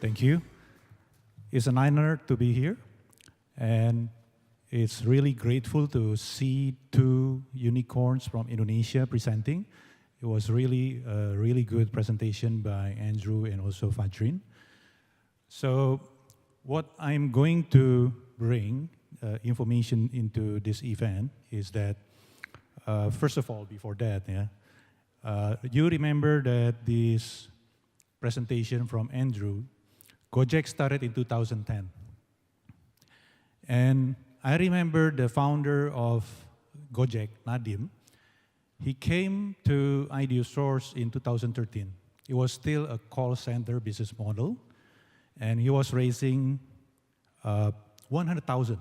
Thank you. It's an honor to be here, and it's really grateful to see two unicorns from Indonesia presenting. It was really a really good presentation by Andrew and also Fajrin. So what I'm going to bring information into this event is that, first of all, before that, you remember that this presentation from Andrew, Gojek started in 2010. And I remember the founder of Gojek, Nadim, he came to IdeaSource in 2013. It was still a call center business model, and he was raising 100,000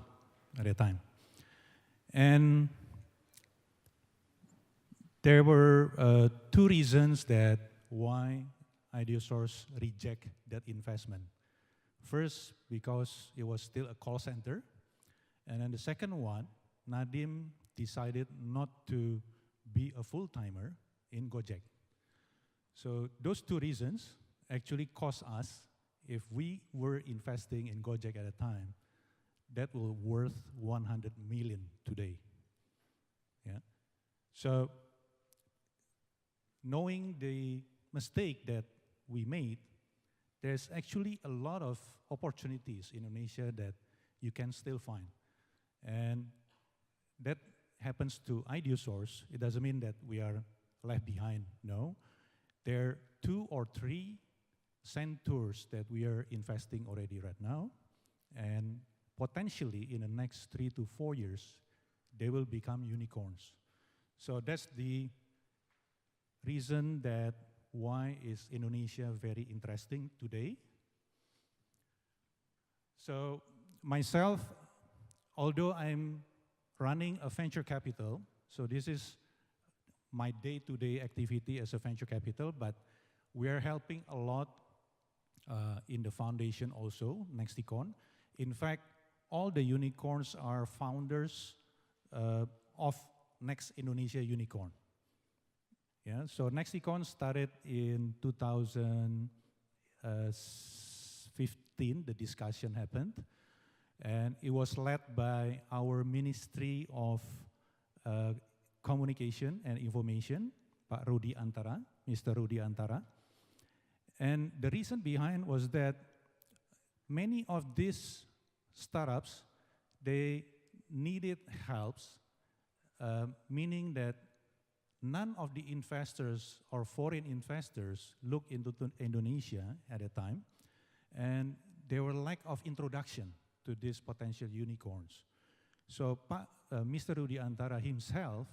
at the time. And there were two reasons that why IdeaSource reject that investment. First, because it was still a call center. And then the second one, Nadim decided not to be a full-timer in Gojek. So those two reasons actually cost us, if we were investing in Gojek at a time, that will worth 100 million today. Yeah. So knowing the mistake that we made, there's actually a lot of opportunities in Indonesia that you can still find. And that happens to IdeaSource. It doesn't mean that we are left behind, no. There are 2 or 3 centers that we are investing already right now. And potentially in the next 3 to 4 years, they will become unicorns. So that's the reason that why is Indonesia very interesting today. So myself, although I'm running a venture capital, so this is my day-to-day activity as a venture capital, but we are helping a lot in the foundation also, Nexticon. In fact, all the unicorns are founders of Next Indonesia Unicorn. Yeah, so Nexticon started in 2015, the discussion happened, and it was led by our Ministry of Communication and Information, Pak Rudi Antara, Mr. Rudi Antara. And the reason behind was that many of these startups, they needed helps, meaning that none of the investors or foreign investors looked into Indonesia at the time, and there were lack of introduction to these potential unicorns. So Mr. Rudi Antara himself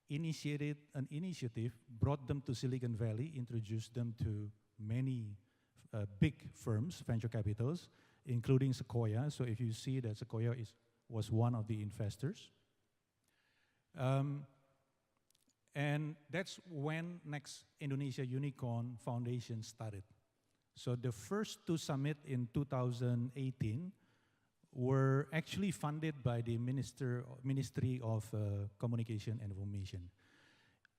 initiated an initiative, brought them to Silicon Valley, introduced them to many big firms, venture capitals, including Sequoia. So if you see that Sequoia was one of the investors. And that's when Next Indonesia Unicorn Foundation started. So the first 2 summits in 2018 were actually funded by the Ministry of Communication and Information.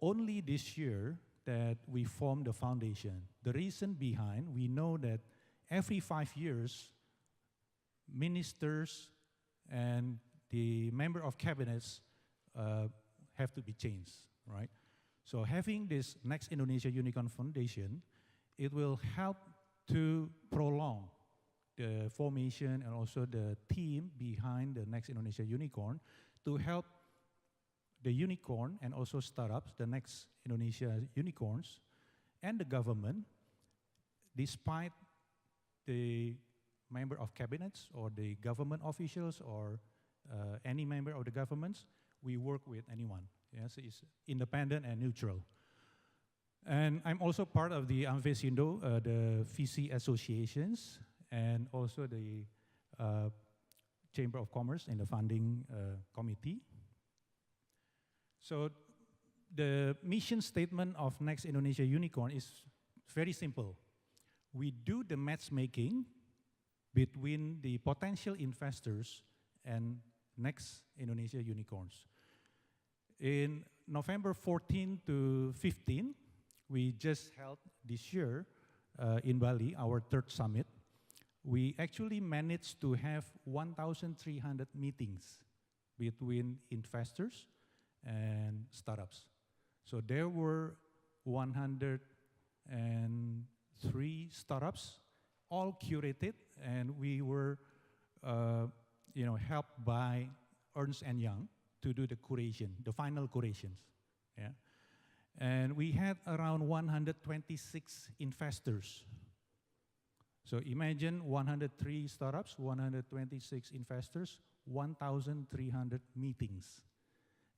Only this year that we formed the foundation. The reason behind, we know that every 5 years, ministers and the member of cabinets have to be changed. Right? So having this Next Indonesia Unicorn Foundation, it will help to prolong the formation and also the team behind the Next Indonesia Unicorn to help the unicorn and also startups, the Next Indonesia Unicorns, and the government, despite the member of cabinets or the government officials or any member of the governments, we work with anyone. Yes, it's independent and neutral. And I'm also part of the AMVESINDO, the VC associations, and also the Chamber of Commerce in the funding committee. So the mission statement of Next Indonesia Unicorn is very simple. We do the matchmaking between the potential investors and Next Indonesia Unicorns. In November 14 to 15, we just held this year in Bali, our 3rd summit. we actually managed to have 1,300 meetings between investors and startups. So there were 103 startups, all curated, and we were helped by Ernst & Young to do the curation, the final curations. Yeah? And we had around 126 investors. So imagine 103 startups, 126 investors, 1,300 meetings.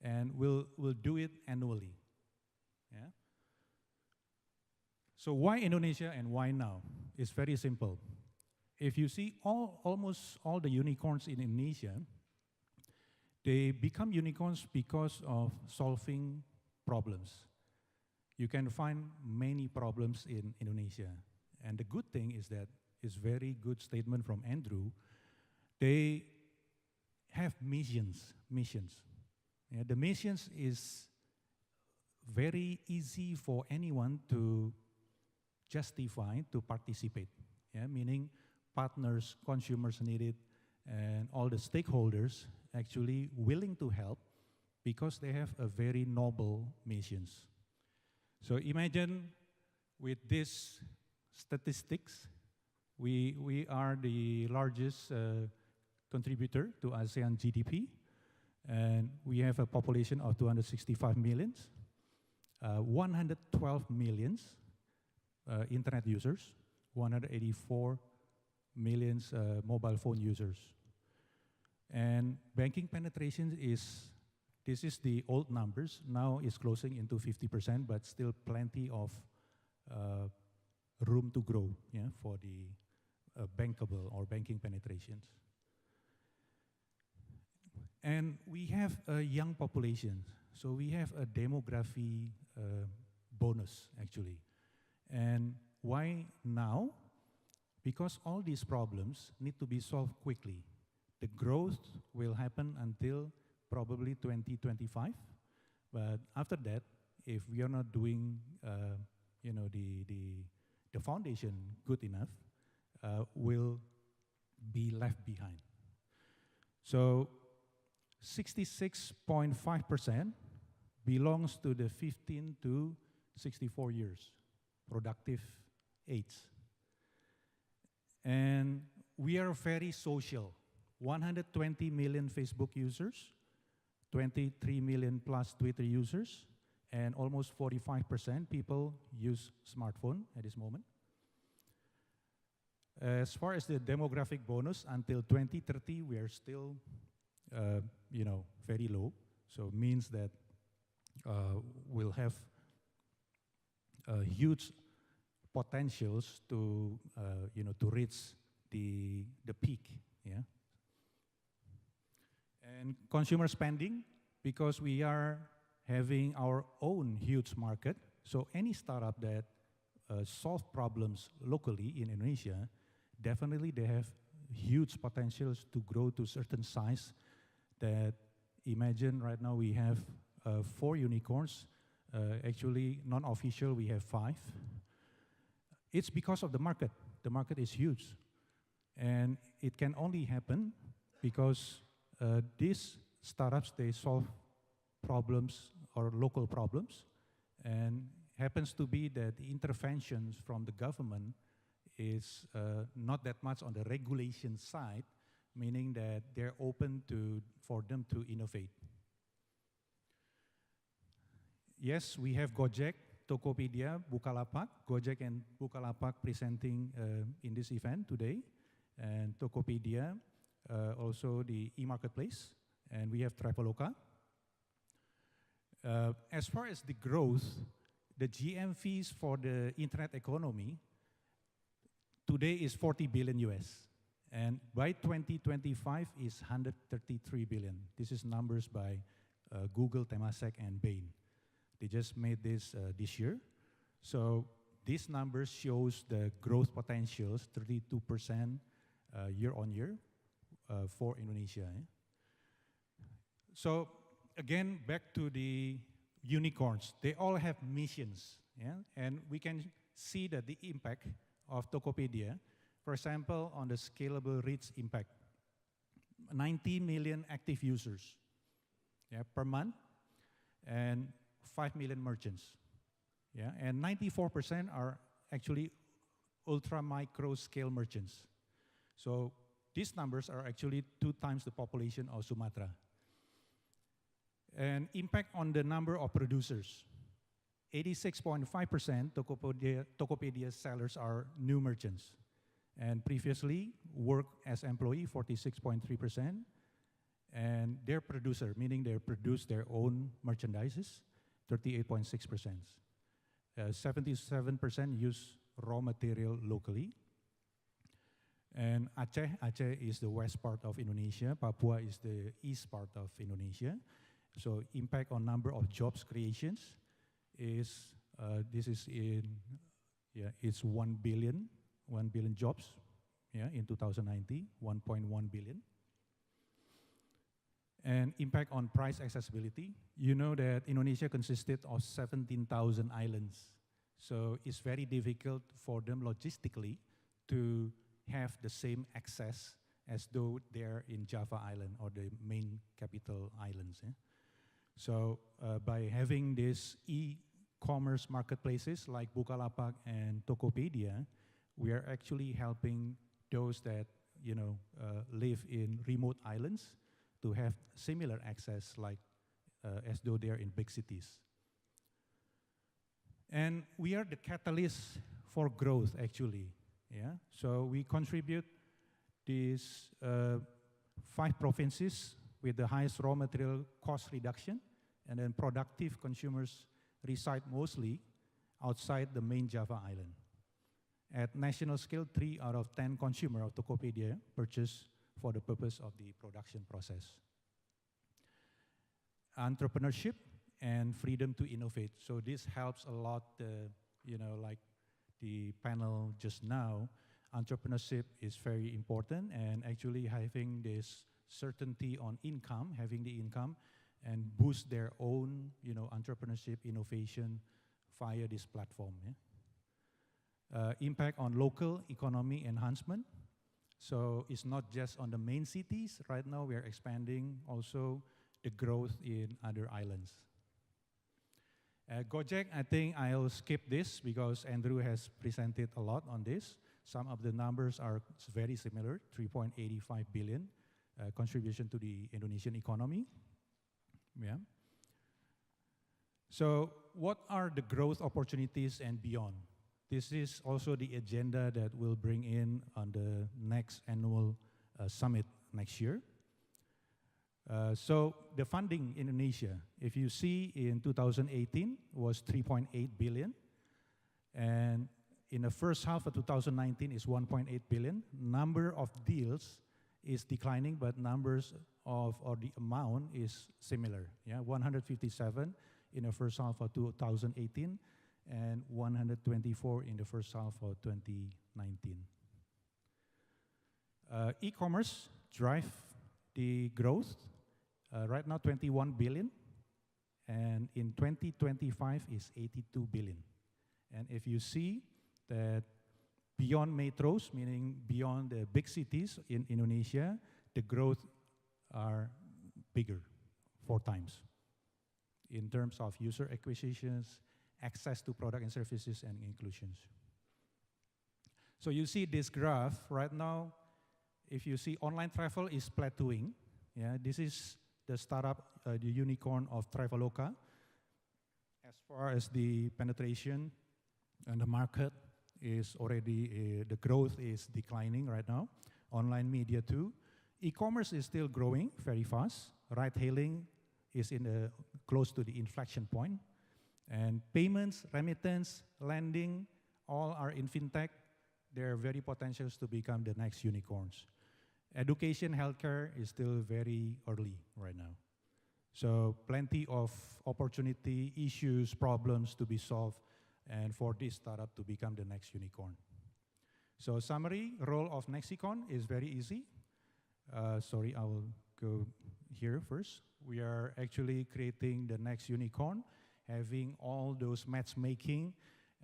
And we'll do it annually. Yeah? So why Indonesia and why now? It's very simple. If you see almost all the unicorns in Indonesia, they become unicorns because of solving problems. You can find many problems in Indonesia. And the good thing is that it's very good statement from Andrew. They have missions. Yeah, the missions is very easy for anyone to justify, to participate. Yeah, meaning partners, consumers need it, and all the stakeholders actually willing to help because they have a very noble missions. So imagine with these statistics, we are the largest contributor to ASEAN GDP, and we have a population of 265 million, 112 million internet users, 184 million mobile phone users. And banking penetration this is the old numbers, now it's closing into 50%, but still plenty of room to grow, yeah, for the bankable or banking penetrations. And we have a young population, so we have a demography bonus, actually. And why now? Because all these problems need to be solved quickly. The growth will happen until probably 2025, but after that, if we are not doing, the foundation good enough, will be left behind. So 66.5% belongs to the 15 to 64 years productive age. And we are very social. 120 million Facebook users, 23 million plus Twitter users, and almost 45% people use smartphone at this moment. As far as the demographic bonus, until 2030, we are still, very low. So it means that we'll have huge potentials to, to reach the peak, yeah. And consumer spending, because we are having our own huge market, so any startup that solve problems locally in Indonesia, definitely they have huge potentials to grow to certain size that imagine right now we have 4 unicorns, actually non-official we have 5. It's because of the market. The market is huge. And it can only happen because these startups, they solve problems or local problems, and happens to be that the interventions from the government is not that much on the regulation side, meaning that they're open for them to innovate. Yes, we have Gojek, Tokopedia, Bukalapak, Gojek and Bukalapak presenting in this event today, and Tokopedia, also the e-marketplace, and we have Traveloka. As far as the growth, the GMVs for the internet economy today is 40 billion US, and by 2025 is 133 billion. This is numbers by Google, Temasek, and Bain. They just made this year. So these numbers shows the growth potentials, 32% year on year for Indonesia. Eh? So again, back to the unicorns. They all have missions, yeah? And we can see that the impact of Tokopedia, For example, on the scalable reach impact, 90 million active users, yeah, per month, and 5 million merchants. Yeah, and 94% are actually ultra micro scale merchants. So these numbers are actually 2 times the population of Sumatra. And impact on the number of producers. 86.5% Tokopedia sellers are new merchants. And previously worked as employee, 46.3%. And their producer, meaning they produce their own merchandises, 38.6%. 77% use raw material locally. And Aceh is the west part of Indonesia. Papua is the east part of Indonesia. So impact on number of jobs creations is, this is in, yeah, it's 1 billion jobs, yeah, in 2019, 1.1 billion. And impact on price accessibility. You know that Indonesia consisted of 17,000 islands. So it's very difficult for them logistically to have the same access as though they're in Java Island or the main capital islands. Yeah? So by having these e-commerce marketplaces like Bukalapak and Tokopedia, we are actually helping those that live in remote islands to have similar access like as though they are in big cities. And we are the catalyst for growth actually. Yeah? So we contribute these 5 provinces with the highest raw material cost reduction, and then productive consumers reside mostly outside the main Java Island. At national scale, 3 out of 10 consumers of Tokopedia purchase for the purpose of the production process. Entrepreneurship and freedom to innovate. So this helps a lot, like the panel just now. Entrepreneurship is very important, and actually having this certainty on income, having the income, and boost their own, entrepreneurship innovation via this platform. Yeah? Impact on local economy enhancement. So it's not just on the main cities. Right now we are expanding also the growth in other islands. Gojek, I think I'll skip this because Andrew has presented a lot on this. Some of the numbers are very similar, 3.85 billion contribution to the Indonesian economy. Yeah. So what are the growth opportunities and beyond? This is also the agenda that we'll bring in on the next annual summit next year. So the funding in Indonesia, if you see in 2018 was 3.8 billion, and in the first half of 2019 is 1.8 billion. Number of deals is declining, but numbers of, or the amount is similar. Yeah, 157 in the first half of 2018 and 124 in the first half of 2019. E-commerce drive the growth. Right now 21 billion, and in 2025 is 82 billion. And if you see that beyond metros, meaning beyond the big cities in Indonesia, the growth are bigger, 4 times, in terms of user acquisitions, access to product and services, and inclusions. So you see this graph right now. If you see online travel is plateauing, yeah, this is the startup, the unicorn of Traveloka. As far as the penetration and the market is already, the growth is declining right now. Online media too. E-commerce is still growing very fast. Ride-hailing is close to the inflection point. And payments, remittance, lending, all are in fintech. They're very potentials to become the next unicorns. Education, healthcare is still very early right now. So plenty of opportunity, issues, problems to be solved, and for this startup to become the next unicorn. So summary, role of Nexicon is very easy. Sorry, I will go here first. We are actually creating the next unicorn, having all those matchmaking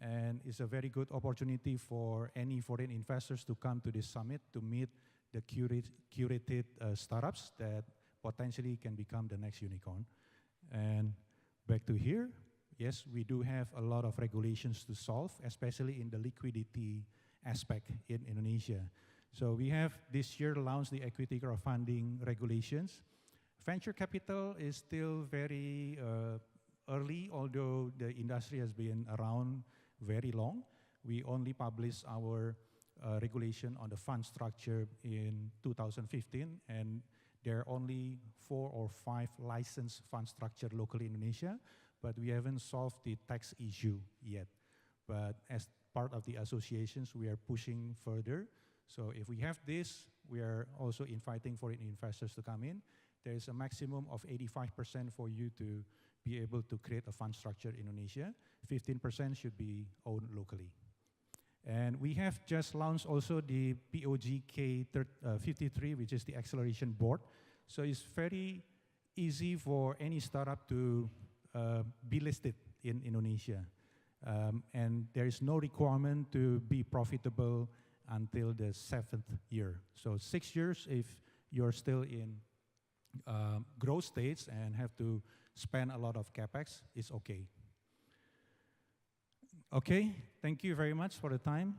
and it's a very good opportunity for any foreign investors to come to this summit to meet the curated startups that potentially can become the next unicorn. And back to here, yes, we do have a lot of regulations to solve, especially in the liquidity aspect in Indonesia. So we have this year launched the equity crowdfunding regulations. Venture capital is still very early, although the industry has been around very long. We only published our regulation on the fund structure in 2015, and there are only 4 or 5 licensed fund structure locally in Indonesia, but we haven't solved the tax issue yet. But as part of the associations, we are pushing further. So if we have this, we are also inviting foreign investors to come in. There is a maximum of 85% for you to be able to create a fund structure in Indonesia. 15% should be owned locally. And we have just launched also the POGK 53, which is the acceleration board. So it's very easy for any startup to be listed in Indonesia. And there is no requirement to be profitable until the 7th year. So 6 years if you're still in growth stage and have to spend a lot of capex, it's okay. Okay, thank you very much for the time.